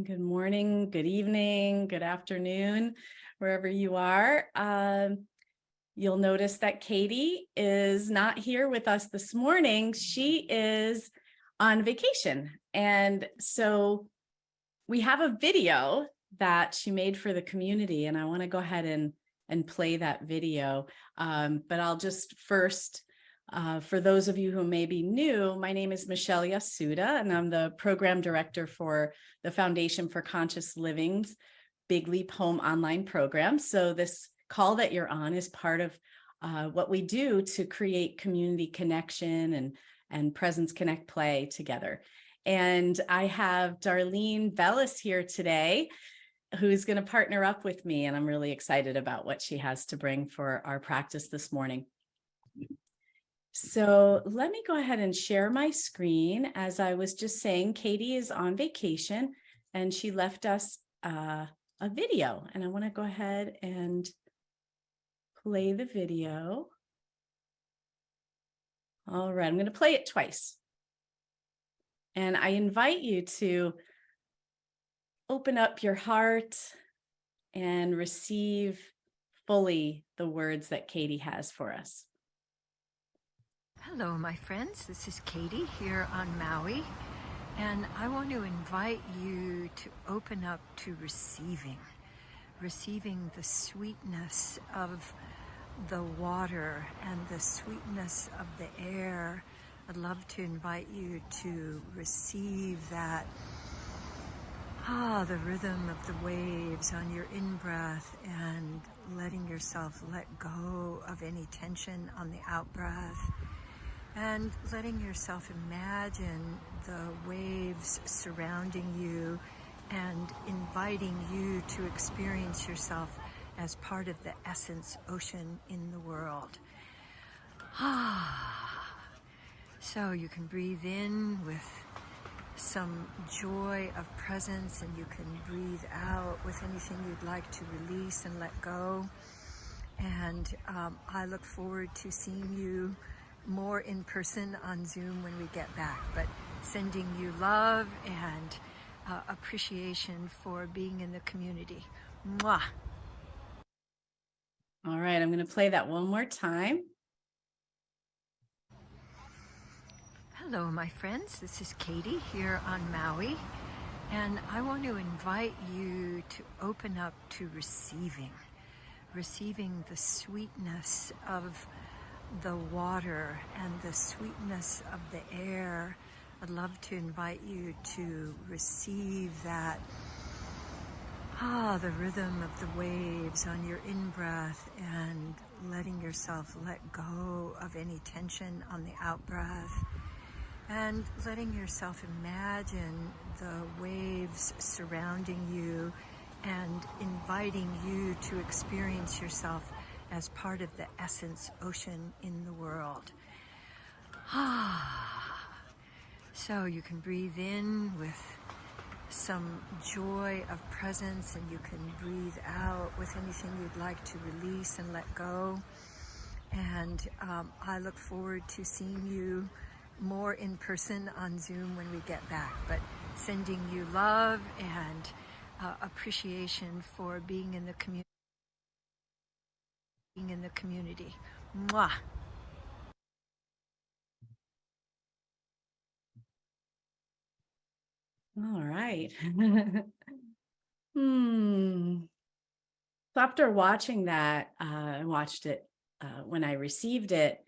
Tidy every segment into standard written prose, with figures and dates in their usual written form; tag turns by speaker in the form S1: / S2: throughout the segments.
S1: Good morning, good evening, good afternoon, wherever you are. You'll notice that Katie is not here with us this morning. She is on vacation. And so we have a video that she made for the community, and I want to go ahead and play that video. But I'll just first, for those of you who may be new, my name is Michele Yasuda, and I'm the program director for the Foundation for Conscious Living's Big Leap Home online program. So this call that you're on is part of what we do to create community connection and presence, connect, play together. And I have Darlene Bellis here today, who's going to partner up with me. And I'm really excited about what she has to bring for our practice this morning. So let me go ahead and share my screen. As I was just saying, Katie is on vacation and she left us a video. And I want to go ahead and play the video. All right, I'm going to play it twice. And I invite you to open up your heart and receive fully the words that Katie has for us.
S2: Hello, my friends. This is Katie here on Maui, and I want to invite you to open up to receiving the sweetness of the water and the sweetness of the air. I'd love to invite you to receive that, the rhythm of the waves on your in-breath and letting yourself let go of any tension on the out-breath. And letting yourself imagine the waves surrounding you and inviting you to experience yourself as part of the essence ocean in the world. So you can breathe in with some joy of presence, and you can breathe out with anything you'd like to release and let go. And I look forward to seeing you more in person on Zoom when we get back, but sending you love and appreciation for being in the community. Mwah.
S1: All right, I'm going to play that one more time.
S2: Hello, my friends. This is Katie here on Maui, and I want to invite you to open up to receiving the sweetness of the water and the sweetness of the air. I'd love to invite you to receive that, the rhythm of the waves on your in-breath and letting yourself let go of any tension on the out-breath. And letting yourself imagine the waves surrounding you and inviting you to experience yourself as part of the essence ocean in the world. So you can breathe in with some joy of presence, and you can breathe out with anything you'd like to release and let go. And I look forward to seeing you more in person on Zoom when we get back, but sending you love and appreciation for being in the community. Mwah.
S1: All right. So after watching that, I watched it when I received it,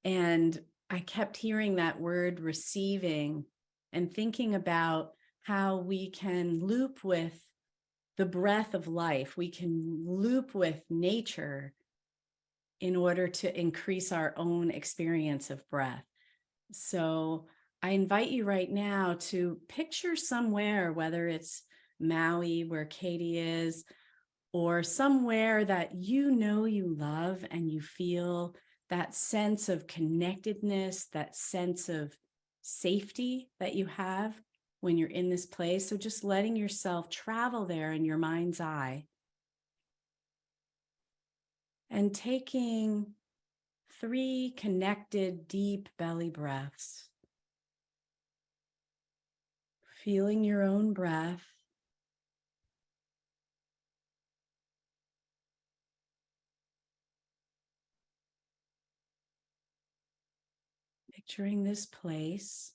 S1: and I kept hearing that word receiving and thinking about how we can loop with the breath of life. We can loop with nature in order to increase our own experience of breath. So I invite you right now to picture somewhere, whether it's Maui, where Katie is, or somewhere that you know you love and you feel that sense of connectedness, that sense of safety that you have when you're in this place. So just letting yourself travel there in your mind's eye. And taking 3 connected, deep belly breaths. Feeling your own breath Picturing this place.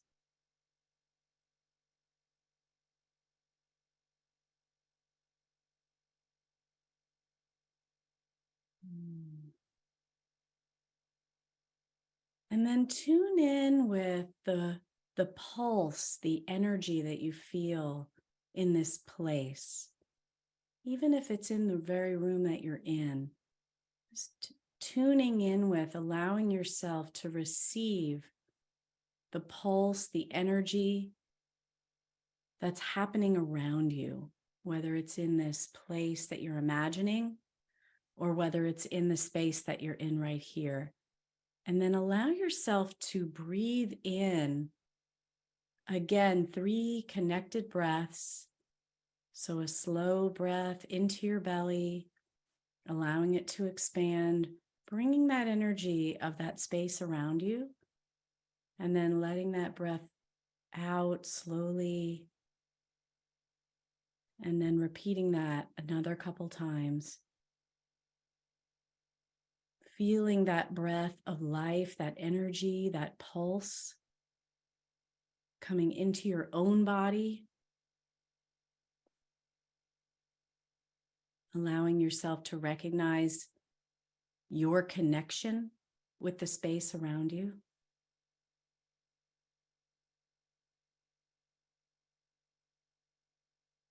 S1: And then tune in with the pulse, the energy that you feel in this place. Even if it's in the very room that you're in, just tuning in with, allowing yourself to receive the pulse, the energy that's happening around you, whether it's in this place that you're imagining or whether it's in the space that you're in right here. And then allow yourself to breathe in, again, 3 connected breaths. So a slow breath into your belly, allowing it to expand, bringing that energy of that space around you, and then letting that breath out slowly, and then repeating that another couple times. Feeling that breath of life, that energy, that pulse coming into your own body. Allowing yourself to recognize your connection with the space around you.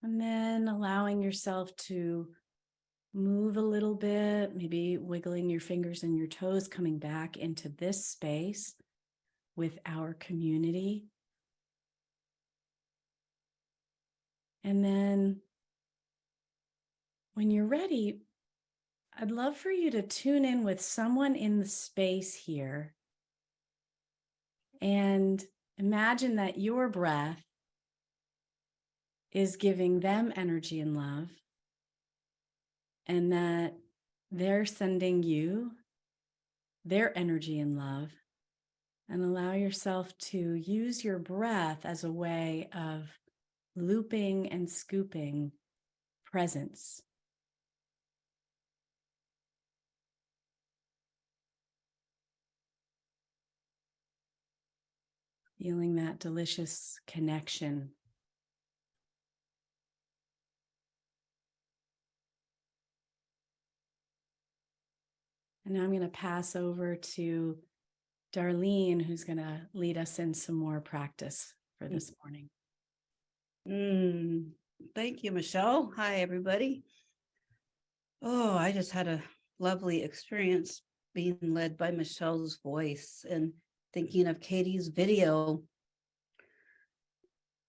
S1: And then allowing yourself to move a little bit, maybe wiggling your fingers and your toes, coming back into this space with our community. And then when you're ready, I'd love for you to tune in with someone in the space here and imagine that your breath is giving them energy and love, and that they're sending you their energy and love. And allow yourself to use your breath as a way of looping and scooping presence. Feeling that delicious connection. And now I'm going to pass over to Darlene, who's going to lead us in some more practice for this morning.
S3: Thank you, Michele. Hi, everybody. Oh, I just had a lovely experience being led by Michelle's voice and thinking of Katie's video.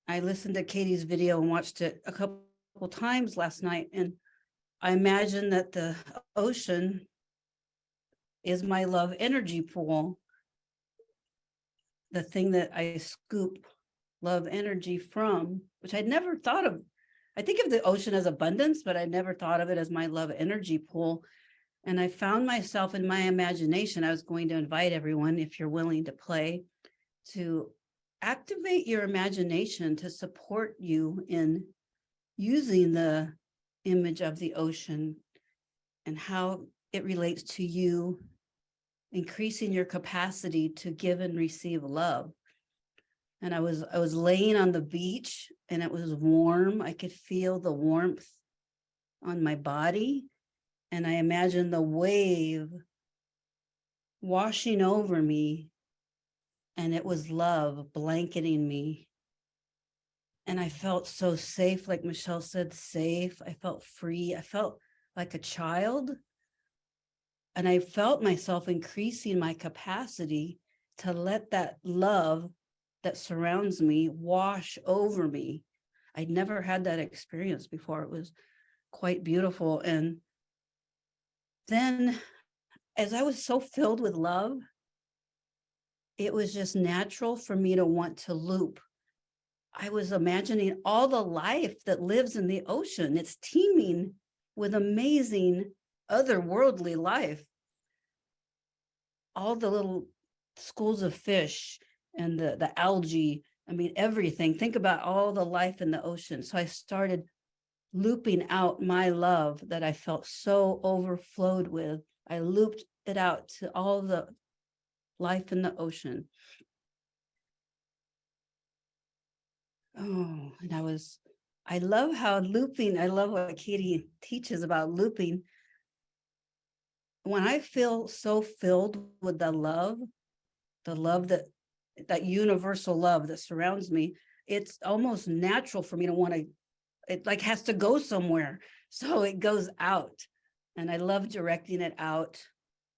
S3: I listened to Katie's video and watched it a couple times last night, and I imagine that the ocean is my love energy pool, the thing that I scoop love energy from, which I'd never thought of. I think of the ocean as abundance, but I never thought of it as my love energy pool. And I found myself in my imagination. I was going to invite everyone, if you're willing to play, to activate your imagination to support you in using the image of the ocean and how it relates to you, increasing your capacity to give and receive love. And I was laying on the beach and it was warm. I could feel the warmth on my body. And I imagined the wave washing over me. And it was love blanketing me. And I felt so safe, like Michele said, safe. I felt free. I felt like a child. And I felt myself increasing my capacity to let that love that surrounds me wash over me. I'd never had that experience before. It was quite beautiful. And then as I was so filled with love, it was just natural for me to want to loop. I was imagining all the life that lives in the ocean. It's teeming with amazing otherworldly life. All the little schools of fish and the algae, I mean, everything. Think about all the life in the ocean. So I started looping out my love that I felt so overflowed with. I looped it out to all the life in the ocean. oh, and I love how looping, I love what Katie teaches about looping. When I feel so filled with the love that universal love that surrounds me, it's almost natural for me to want to, it like has to go somewhere. So it goes out. And I love directing it out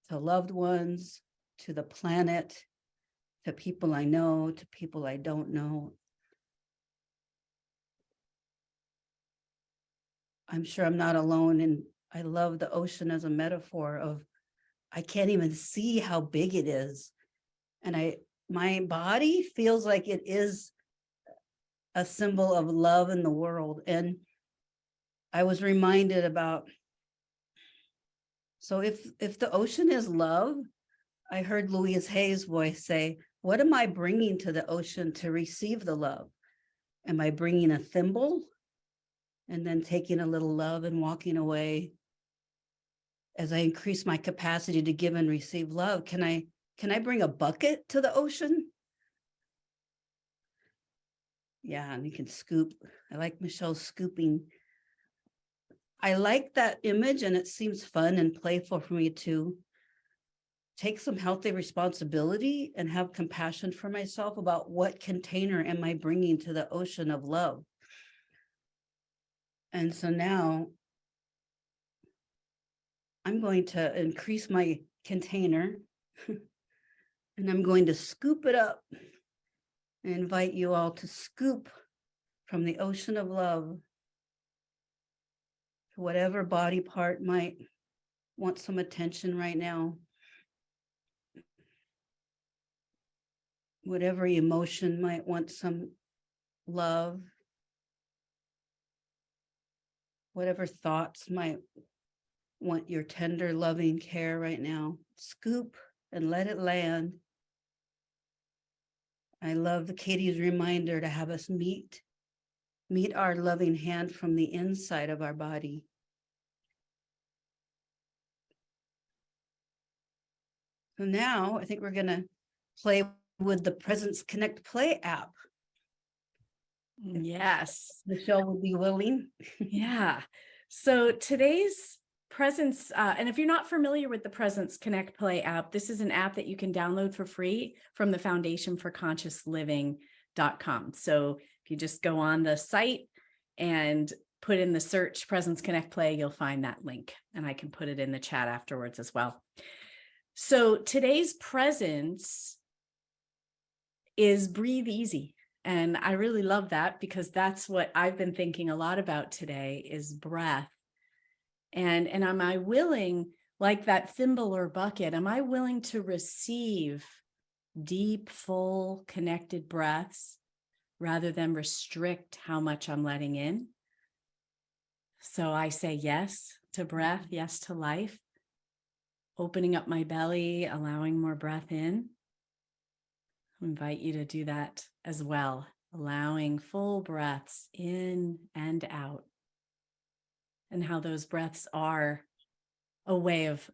S3: to loved ones, to the planet, to people I know, to people I don't know. I'm sure I'm not alone. And I love the ocean as a metaphor of, I can't even see how big it is. And my body feels like it is a symbol of love in the world. And I was reminded about, so if the ocean is love, I heard Louise Hay's voice say, what am I bringing to the ocean to receive the love? Am I bringing a thimble and then taking a little love and walking away? As I increase my capacity to give and receive love, can I bring a bucket to the ocean? Yeah, and you can scoop. I like Michelle scooping. I like that image, and it seems fun and playful for me to take some healthy responsibility and have compassion for myself about what container am I bringing to the ocean of love. And so now I'm going to increase my container and I'm going to scoop it up and invite you all to scoop from the ocean of love to whatever body part might want some attention right now. Whatever emotion might want some love. Whatever thoughts might want your tender, loving care right now. Scoop and let it land. I love Katie's reminder to have us meet our loving hand from the inside of our body. So now I think we're going to play with the Presence Connect Play app.
S1: Yes.
S3: Michele would be willing.
S1: Yeah. So today's Presence, and if you're not familiar with the Presence Connect Play app, this is an app that you can download for free from the Foundation for Conscious Living.com. So if you just go on the site and put in the search Presence Connect Play, you'll find that link, and I can put it in the chat afterwards as well. So today's presence is breathe easy. And I really love that because that's what I've been thinking a lot about today is breath. And am I willing, like that thimble or bucket, am I willing to receive deep, full, connected breaths rather than restrict how much I'm letting in? So I say yes to breath, yes to life, opening up my belly, allowing more breath in. I invite you to do that as well, allowing full breaths in and out, and how those breaths are a way of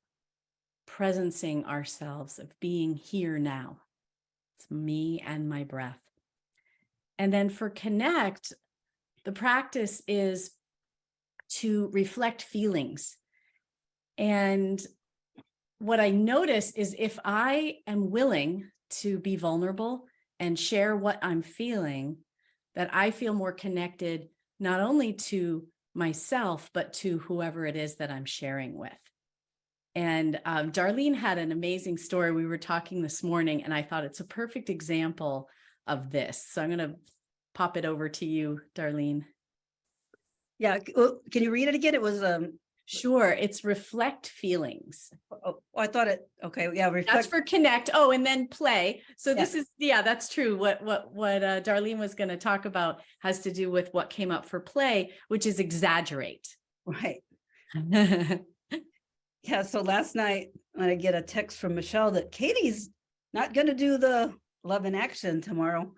S1: presencing ourselves, of being here now. It's me and my breath. And then for connect, the practice is to reflect feelings. And what I notice is if I am willing to be vulnerable and share what I'm feeling, that I feel more connected, not only to myself, but to whoever it is that I'm sharing with. And Darlene had an amazing story. We were talking this morning, and I thought it's a perfect example of this. So I'm going to pop it over to you, Darlene.
S3: Yeah. Can you read it again? It was
S1: Sure. It's reflect feelings.
S3: oh, I thought it. Okay. Yeah. Reflect.
S1: That's for connect. Oh, and then play. So this
S3: Yeah.
S1: is, yeah, that's true. What Darlene was going to talk about has to do with what came up for play, which is exaggerate.
S3: Right. Yeah. So last night when I get a text from Michele that Katie's not going to do the love in action tomorrow,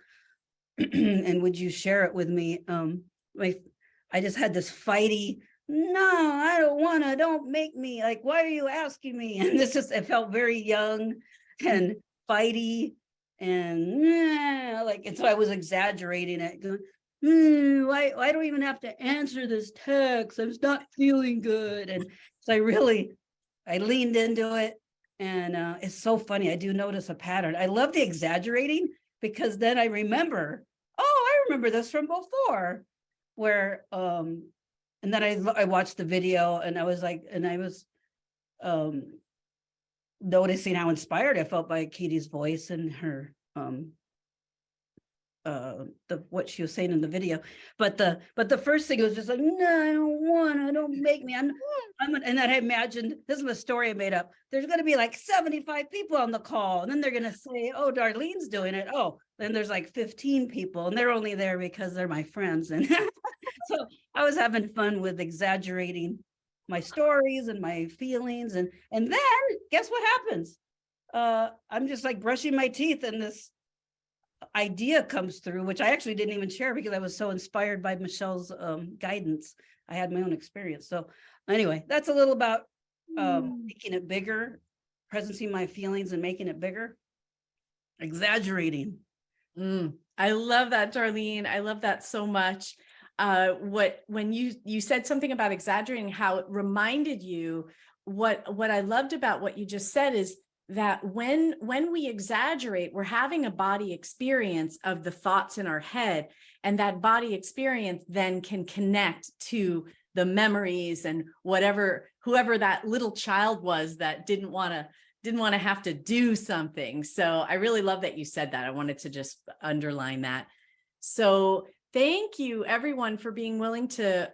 S3: and would you share it with me? I just had this fighty, no, I don't want to, don't make me, like, why are you asking me? And it felt very young and fighty and like, and so I was exaggerating it. why do I even have to answer this text? I'm not feeling good. And so I leaned into it. And it's so funny. I do notice a pattern. I love the exaggerating because then I remember, oh, I remember this from before, where and then I watched the video and I was noticing how inspired I felt by Katie's voice and her what she was saying in the video. But the first thing was just like, no, I don't want to, don't make me. And then I imagined, this is a story I made up. There's going to be like 75 people on the call. And then they're going to say, oh, Darlene's doing it. Oh, then there's like 15 people and they're only there because they're my friends. And so I was having fun with exaggerating my stories and my feelings. And then guess what happens? I'm just like brushing my teeth and this idea comes through, which I actually didn't even share because I was so inspired by Michelle's guidance. I had my own experience. So anyway, that's a little about making it bigger, presencing my feelings and making it bigger, exaggerating.
S1: I love that, Darlene. I love that so much. When you said something about exaggerating, how it reminded you, what I loved about what you just said is that when we exaggerate, we're having a body experience of the thoughts in our head, and that body experience then can connect to the memories and whoever that little child was that didn't want to have to do something. So I really love that you said that. I wanted to just underline that. So thank you everyone for being willing to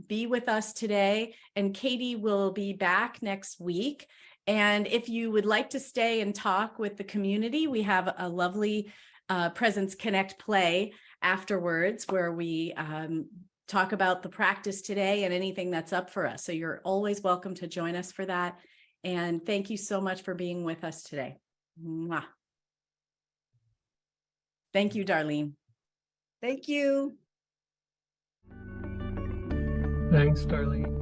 S1: be with us today. And Katie will be back next week. And if you would like to stay and talk with the community, we have a lovely Presence Connect play afterwards where we talk about the practice today and anything that's up for us. So you're always welcome to join us for that. And thank you so much for being with us today. Mwah. Thank you, Darlene.
S3: Thank you.
S4: Thanks, Darlene.